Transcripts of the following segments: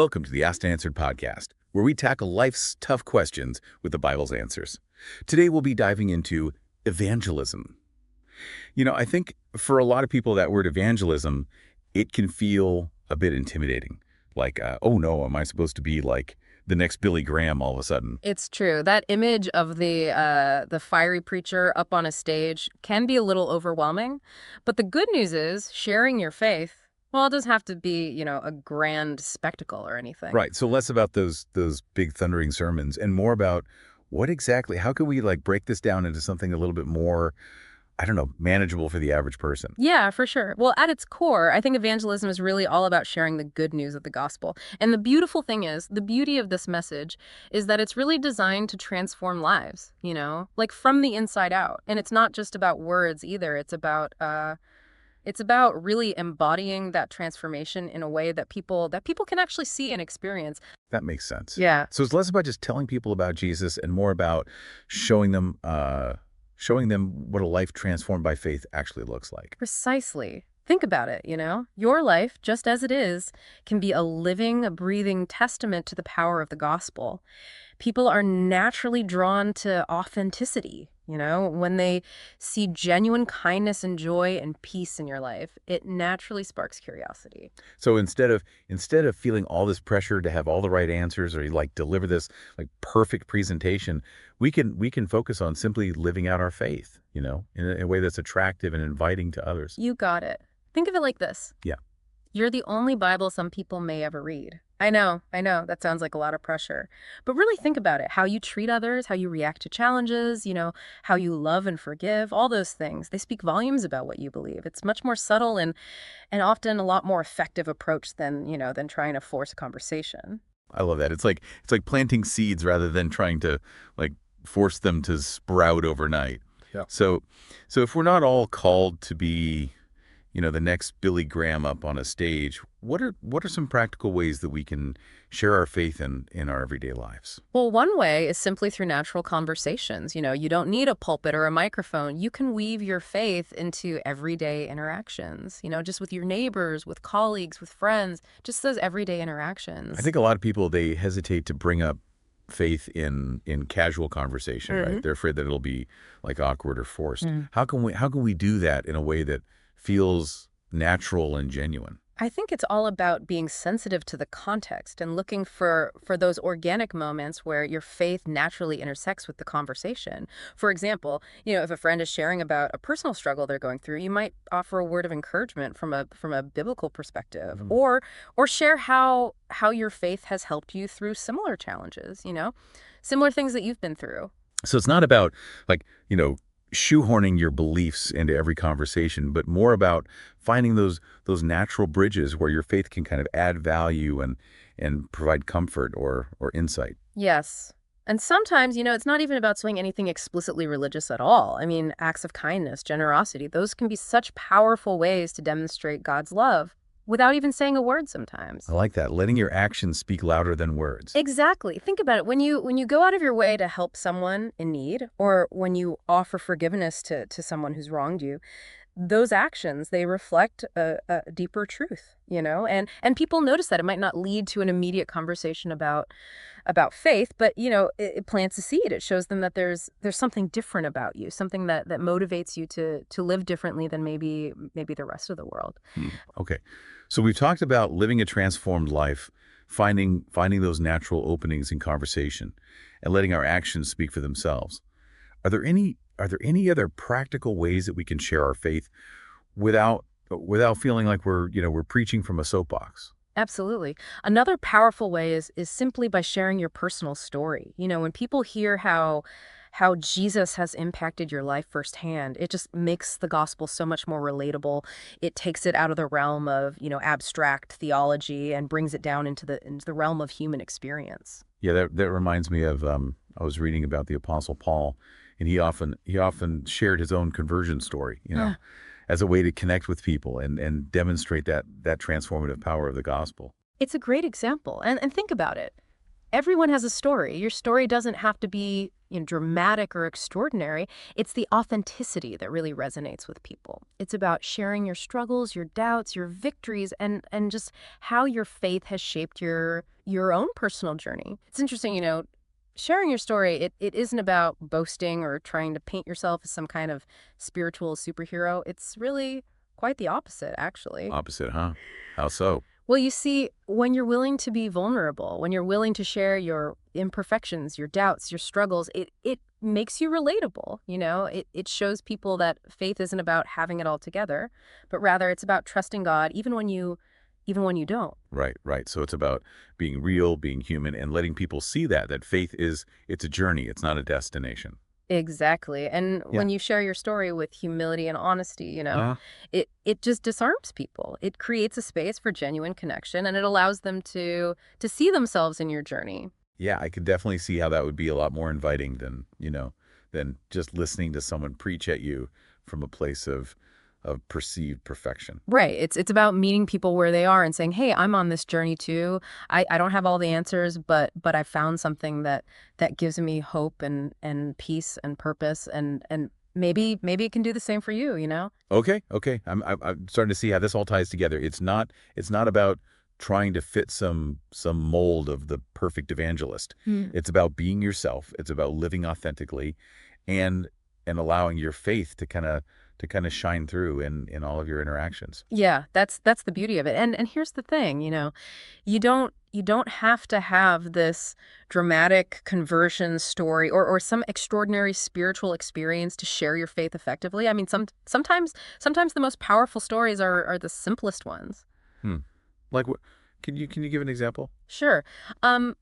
Welcome to the Asked and Answered podcast, where we tackle life's tough questions with the Bible's answers. Today we'll be diving into evangelism. I think for a lot of people that word evangelism, it can feel a bit intimidating. Like, oh no, am I supposed to be like the next Billy Graham all of a sudden? It's true. That image of the fiery preacher up on a stage can be a little overwhelming. But the good news is sharing your faith, well, it doesn't have to be, a grand spectacle or anything. Right, so less about those big thundering sermons and more about how can we like break this down into something a little bit more, I don't know, manageable for the average person? Yeah, for sure. Well, at its core, I think evangelism is really all about sharing the good news of the gospel. And the beautiful thing is, the beauty of this message is that it's really designed to transform lives, like from the inside out. And it's not just about words either. It's about really embodying that transformation in a way that people can actually see and experience. That makes sense. Yeah. So it's less about just telling people about Jesus and more about showing them what a life transformed by faith actually looks like. Precisely. Think about it, Your life, just as it is, can be a living, a breathing testament to the power of the gospel. People are naturally drawn to authenticity, when they see genuine kindness and joy and peace in your life, it naturally sparks curiosity. So instead of feeling all this pressure to have all the right answers or like deliver this like perfect presentation, we can focus on simply living out our faith, in a way that's attractive and inviting to others. You got it. Think of it like this. Yeah. You're the only Bible some people may ever read. I know, that sounds like a lot of pressure. But really think about it. How you treat others, how you react to challenges, how you love and forgive, all those things. They speak volumes about what you believe. It's much more subtle and often a lot more effective approach than trying to force a conversation. I love that. It's like planting seeds rather than trying to like force them to sprout overnight. Yeah. So if we're not all called to be the next Billy Graham up on a stage, what are some practical ways that we can share our faith in our everyday lives? Well, one way is simply through natural conversations. You don't need a pulpit or a microphone. You can weave your faith into everyday interactions, just with your neighbors, with colleagues, with friends, just those everyday interactions. I think a lot of people, they hesitate to bring up faith in casual conversation, right? They're afraid that it'll be like awkward or forced. How can we do that in a way that feels natural and genuine? I think it's all about being sensitive to the context and looking for those organic moments where your faith naturally intersects with the conversation. For example, if a friend is sharing about a personal struggle they're going through, you might offer a word of encouragement from a biblical perspective, or share how your faith has helped you through similar challenges, similar things that you've been through. So it's not about like, shoehorning your beliefs into every conversation, but more about finding those natural bridges where your faith can kind of add value and provide comfort or insight. Yes. And sometimes, it's not even about saying anything explicitly religious at all. I mean, acts of kindness, generosity, those can be such powerful ways to demonstrate God's love without even saying a word sometimes. I like that. Letting your actions speak louder than words. Exactly. Think about it. When you go out of your way to help someone in need, or when you offer forgiveness to someone who's wronged you, those actions, they reflect a deeper truth, and people notice that. It might not lead to an immediate conversation about faith, but it plants a seed. It shows them that there's something different about you, something that motivates you to live differently than maybe the rest of the world. Okay. So we've talked about living a transformed life, finding those natural openings in conversation, and letting our actions speak for themselves. Are there any other practical ways that we can share our faith without feeling like we're preaching from a soapbox? Absolutely. Another powerful way is simply by sharing your personal story. When people hear how Jesus has impacted your life firsthand, it just makes the gospel so much more relatable. It takes it out of the realm of, abstract theology and brings it down into the realm of human experience. Yeah, that reminds me of I was reading about the Apostle Paul, and he often shared his own conversion story, as a way to connect with people and demonstrate that transformative power of the gospel. It's a great example. And think about it. Everyone has a story. Your story doesn't have to be, dramatic or extraordinary. It's the authenticity that really resonates with people. It's about sharing your struggles, your doubts, your victories, and just how your faith has shaped your own personal journey. It's interesting, sharing your story, it isn't about boasting or trying to paint yourself as some kind of spiritual superhero. It's really quite the opposite, actually. Opposite, huh? How so? Well, you see, when you're willing to be vulnerable, when you're willing to share your imperfections, your doubts, your struggles, it makes you relatable, It shows people that faith isn't about having it all together, but rather it's about trusting God even when you don't. Right, right. So it's about being real, being human, and letting people see that faith it's a journey. It's not a destination. Exactly. And Yeah. when you share your story with humility and honesty, Uh, it just disarms people. It creates a space for genuine connection and it allows them to see themselves in your journey. yeah, I could definitely see how that would be a lot more inviting than just listening to someone preach at you from a place of perceived perfection. Right. It's about meeting people where they are and saying, "Hey, I'm on this journey too. I don't have all the answers, but I found something that gives me hope and peace and purpose and maybe it can do the same for you. Okay, okay. I'm starting to see how this all ties together. It's not about trying to fit some mold of the perfect evangelist. Hmm. It's about being yourself. It's about living authentically, and allowing your faith to kind of shine through in all of your interactions. Yeah, that's the beauty of it. And here's the thing, you don't have to have this dramatic conversion story or some extraordinary spiritual experience to share your faith effectively. I mean, sometimes the most powerful stories are the simplest ones. Hmm. Like what? Can you give an example? Sure. Um,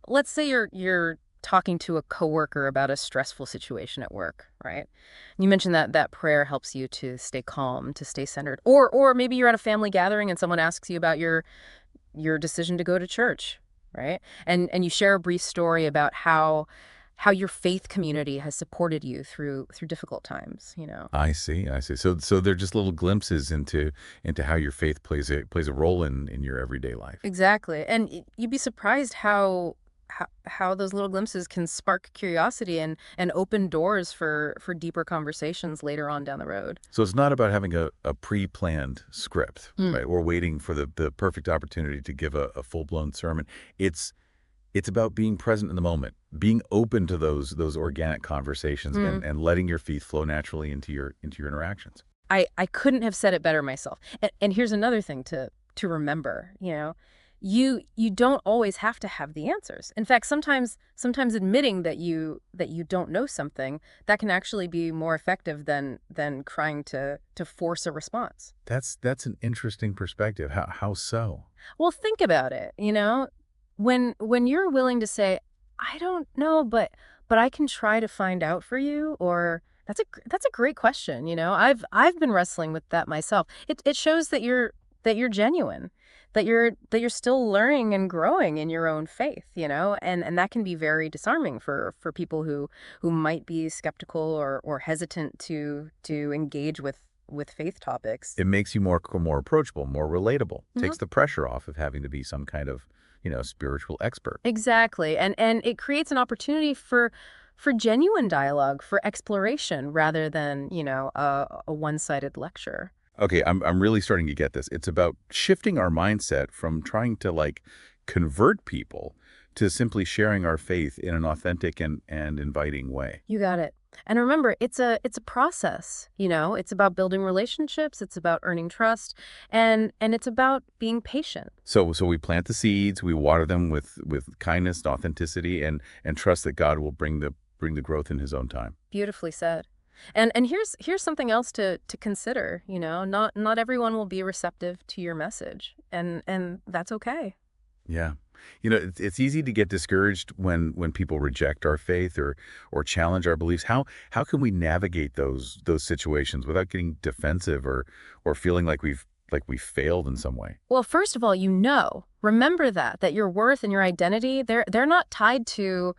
let's say you're talking to a coworker about a stressful situation at work, right? You mentioned that prayer helps you to stay calm, to stay centered. Or maybe you're at a family gathering and someone asks you about your decision to go to church, right? And you share a brief story about how your faith community has supported you through difficult times. I see. I see. So they're just little glimpses into how your faith plays a role in your everyday life. Exactly. And you'd be surprised how those little glimpses can spark curiosity and open doors for deeper conversations later on down the road. So it's not about having a pre-planned script, right? Or waiting for the perfect opportunity to give a full-blown sermon. It's about being present in the moment, being open to those organic conversations and letting your faith flow naturally into your interactions. I couldn't have said it better myself. And here's another thing to remember, you don't always have to have the answers. In fact, sometimes admitting that you don't know something, that can actually be more effective than trying to force a response. That's an interesting perspective. How so? Well, think about it. When you're willing to say, "I don't know, but I can try to find out for you," or that's a great question. I've been wrestling with that myself. It shows that you're genuine, that you're still learning and growing in your own faith. And that can be very disarming for people who might be skeptical or hesitant to engage with faith topics. It makes you more approachable, more relatable. Mhm. Takes the pressure off of having to be some kind of, spiritual expert. Exactly. And it creates an opportunity for genuine dialogue, for exploration rather than, a one-sided lecture. Okay, I'm really starting to get this. It's about shifting our mindset from trying to convert people to simply sharing our faith in an authentic and inviting way. You got it. And remember, it's a process. It's about building relationships, it's about earning trust, and it's about being patient. So we plant the seeds, we water them with kindness, authenticity, and trust that God will bring the growth in His own time. Beautifully said. And here's something else to consider. Not everyone will be receptive to your message, and that's okay. Yeah. It's easy to get discouraged when people reject our faith or challenge our beliefs. How can we navigate those situations without getting defensive or feeling like we failed in some way? Well, first of all, remember that your worth and your identity, they're not tied to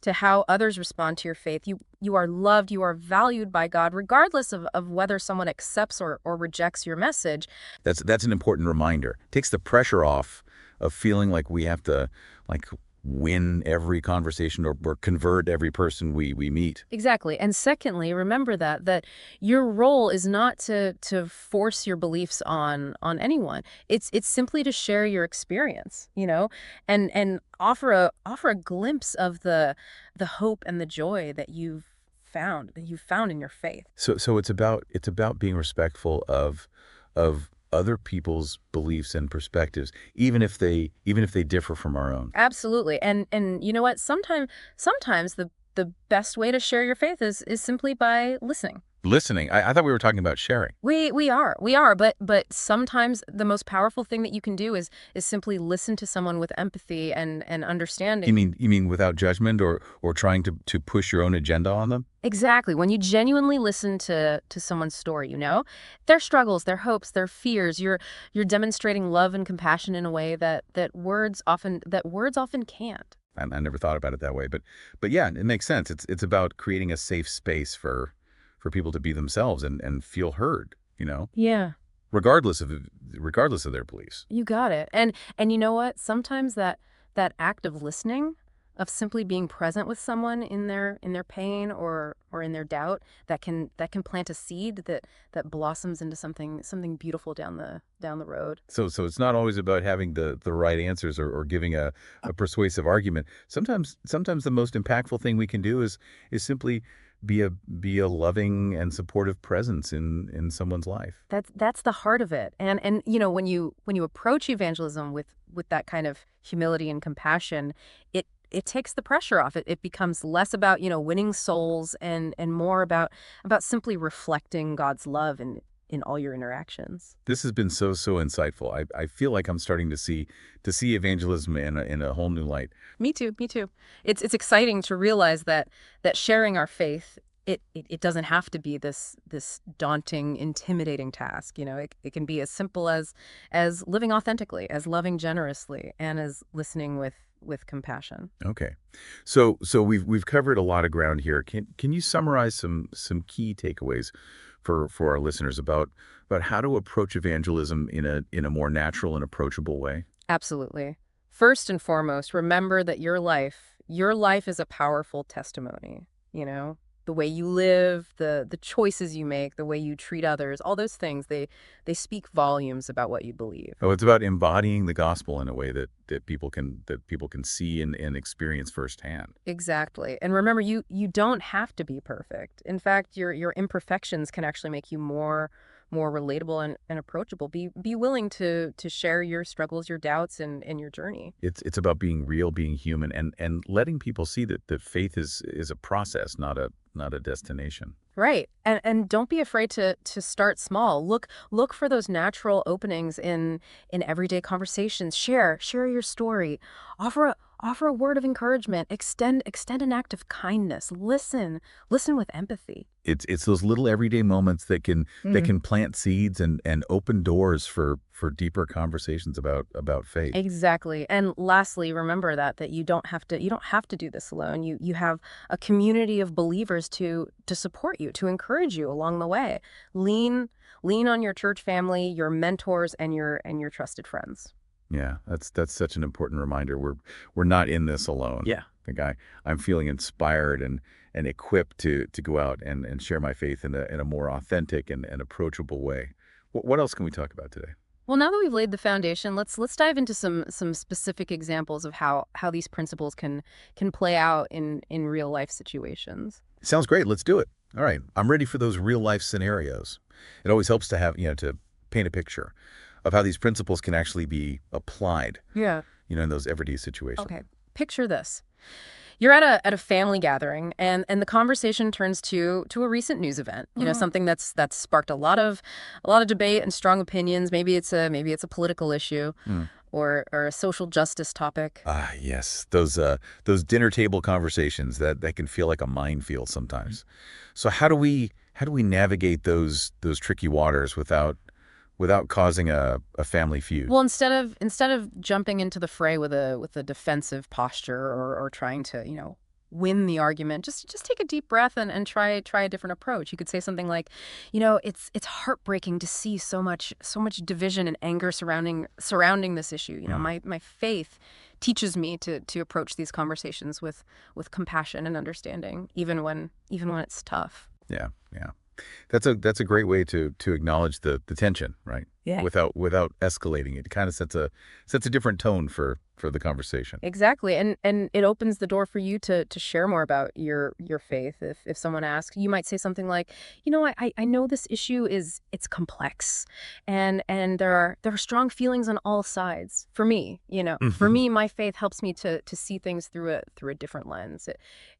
how others respond to your faith. You are loved, you are valued by God, regardless of whether someone accepts or rejects your message. That's an important reminder. Takes the pressure off of feeling like we have to like win every conversation or convert every person we meet. Exactly. And secondly, remember that your role is not to force your beliefs on anyone. It's simply to share your experience, and offer a glimpse of the hope and the joy that you've found in your faith. So it's about being respectful of other people's beliefs and perspectives, even if they differ from our own. Absolutely. And you know what? Sometimes the best way to share your faith is simply by listening. Listening. I thought we were talking about sharing. We are, but sometimes the most powerful thing that you can do is simply listen to someone with empathy and You understanding. mean you mean without judgment or trying to push your own agenda on them? Exactly. When you genuinely listen to someone's story, their struggles, their hopes, their fears, you're demonstrating love and compassion in a way that words often can't. I never thought about it that way, but yeah, it makes sense. It's about creating a safe space for people to be themselves and feel heard, Yeah. regardless of their beliefs. You got it. And you know what? Sometimes that act of listening, of simply being present with someone in their pain or in their doubt, that can plant a seed that blossoms into something beautiful down the road. So it's not always about having the right answers or giving a persuasive argument. Sometimes the most impactful thing we can do is simply be a loving and supportive presence in someone's life. That's the heart of it. And when you approach evangelism with that kind of humility and compassion, it takes the pressure off. It becomes less about, winning souls and more about simply reflecting God's love in all your interactions. This has been so insightful. I feel like I'm starting to see evangelism in a whole new light. Me too, me too. It's exciting to realize that sharing our faith, it doesn't have to be this daunting, intimidating task. It can be as simple as living authentically, as loving generously, and as listening with compassion. Okay. So we've covered a lot of ground here. Can you summarize some key takeaways for our listeners about how to approach evangelism in a more natural and approachable way? Absolutely. First and foremost, remember that your life is a powerful testimony. The way you live, the choices you make, the way you treat others, all those things, they speak volumes about what you believe. Oh, it's about embodying the gospel in a way that people can see and experience firsthand. Exactly. And remember, you don't have to be perfect. In fact, your imperfections can actually make you more relatable and approachable. Be willing to share your struggles, your doubts, and your journey. It's about being real, being human, and letting people see that faith is a process, not a destination. Right. And don't be afraid to start small. Look for those natural openings in everyday conversations. Share your story. Offer a word of encouragement. Extend an act of kindness. Listen with empathy. It's those little everyday moments that can plant seeds and open doors for deeper conversations about faith. Exactly. And lastly, remember that you don't have to do this alone. You have a community of believers to support you, to encourage you along the way. Lean on your church family, your mentors, and your trusted friends. Yeah, that's such an important reminder. We're not in this alone. Yeah. I think I'm feeling inspired and equipped to go out and share my faith in a more authentic and approachable way. What else can we talk about today? Well, now that we've laid the foundation, let's dive into some specific examples of how these principles can play out in real life situations. Sounds great. Let's do it. All right. I'm ready for those real life scenarios. It always helps to have, to paint a picture of how these principles can actually be applied, Yeah. in those everyday situations. Okay. Picture this. You're at a family gathering, and the conversation turns to a recent news event. Something that's sparked a lot of debate and strong opinions. Maybe it's a political issue, Hmm. or a social justice topic. Ah, yes. Those dinner table conversations that can feel like a minefield sometimes. So how do we navigate those tricky waters without causing a family feud? Well, instead of jumping into the fray with a defensive posture or trying to, win the argument, just take a deep breath and try a different approach. You could say something like, it's heartbreaking to see so much division and anger surrounding this issue. Mm. My faith teaches me to approach these conversations with compassion and understanding, even when it's tough. Yeah, yeah. That's a great way to acknowledge the tension, right? Yeah. Without escalating it. It kind of sets a different tone for the conversation. Exactly. And it opens the door for you to share more about your faith. If someone asks, you might say something like, I know this issue it's complex and there are strong feelings on all sides. For me, for Mhm. me, my faith helps me to see things through a different lens.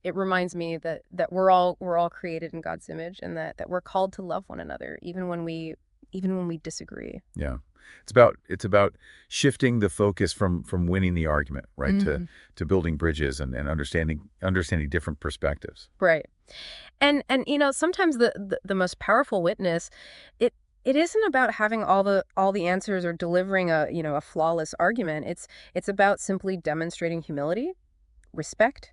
It reminds me that we're all created in God's image, and that we're called to love one another, even when we disagree. Yeah. It's about shifting the focus from winning the argument, right, to building bridges and understanding different perspectives. Right. And sometimes the most powerful witness, it isn't about having all the answers or delivering a flawless argument. It's about simply demonstrating humility, respect,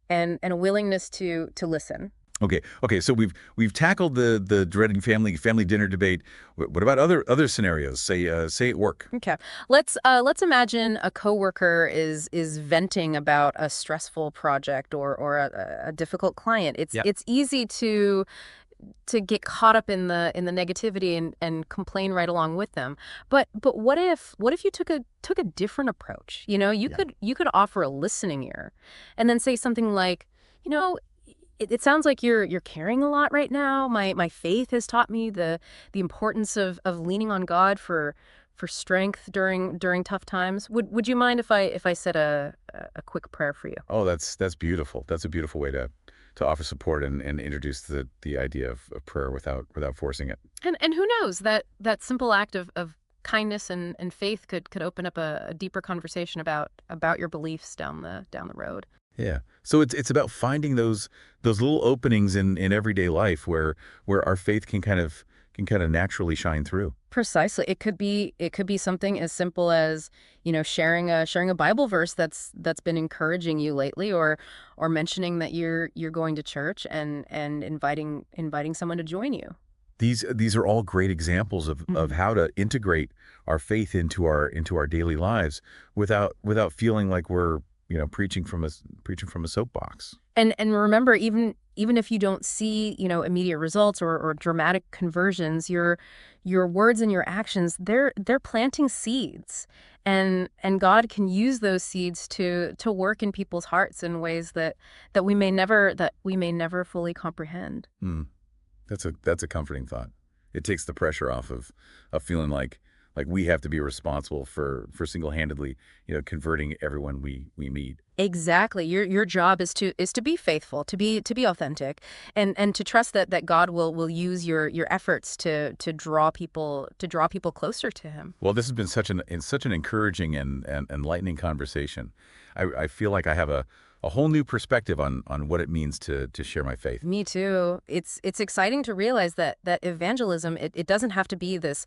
and a willingness to listen. Okay. So we've tackled the dreading family dinner debate. What about other scenarios? Say at work. Okay. Let's imagine a coworker is venting about a stressful project or a difficult client. It's Yeah. it's easy to get caught up in the negativity and complain right along with them. But what if you took a different approach? You Yeah. could offer a listening ear, and then say something like, you know. It sounds like you're carrying a lot right now. My faith has taught me the importance of leaning on God for strength during tough times. Would you mind if I said a quick prayer for you? Oh, that's beautiful. That's a beautiful way to offer support and introduce the idea of prayer without forcing it. And who knows, that simple act of kindness and faith could open up a deeper conversation about your beliefs down the road. Yeah. So it's about finding those little openings in everyday life where our faith can kind of naturally shine through. Precisely. It could be something as simple as, sharing a Bible verse that's been encouraging you lately, or mentioning that you're going to church and inviting someone to join you. These are all great examples of Mhm. how to integrate our faith into our daily lives without feeling like we're preaching from a soapbox. And remember, even if you don't see, immediate results or dramatic conversions, your words and your actions, they're planting seeds. And God can use those seeds to work in people's hearts in ways that we may never fully comprehend. Hmm. That's a comforting thought. It takes the pressure off of feeling like we have to be responsible for single-handedly, converting everyone we meet. Exactly. Your job is to be faithful, to be authentic, and to trust that God will use your efforts to draw people closer to him. Well, this has been such an encouraging and enlightening conversation. I feel like I have a whole new perspective on what it means to share my faith. Me too. It's exciting to realize that evangelism, it doesn't have to be this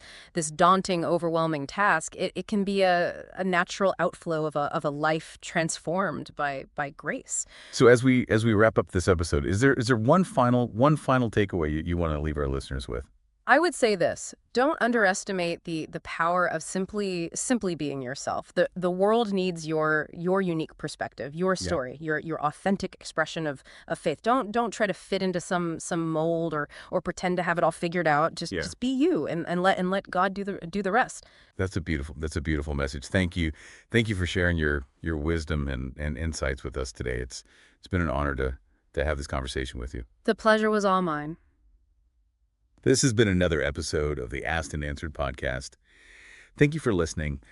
daunting, overwhelming task. It can be a natural outflow of a life transformed by grace. So as we wrap up this episode, is there one final takeaway you want to leave our listeners with? I would say this: don't underestimate the power of simply being yourself. The world needs your unique perspective, your Yeah. story, your authentic expression of faith. Don't try to fit into some mold or pretend to have it all figured out. Just Yeah. just be you and let God do the rest. That's a beautiful message. Thank you for sharing your wisdom and insights with us today. It's been an honor to have this conversation with you. The pleasure was all mine. This has been another episode of the Asked and Answered podcast. Thank you for listening.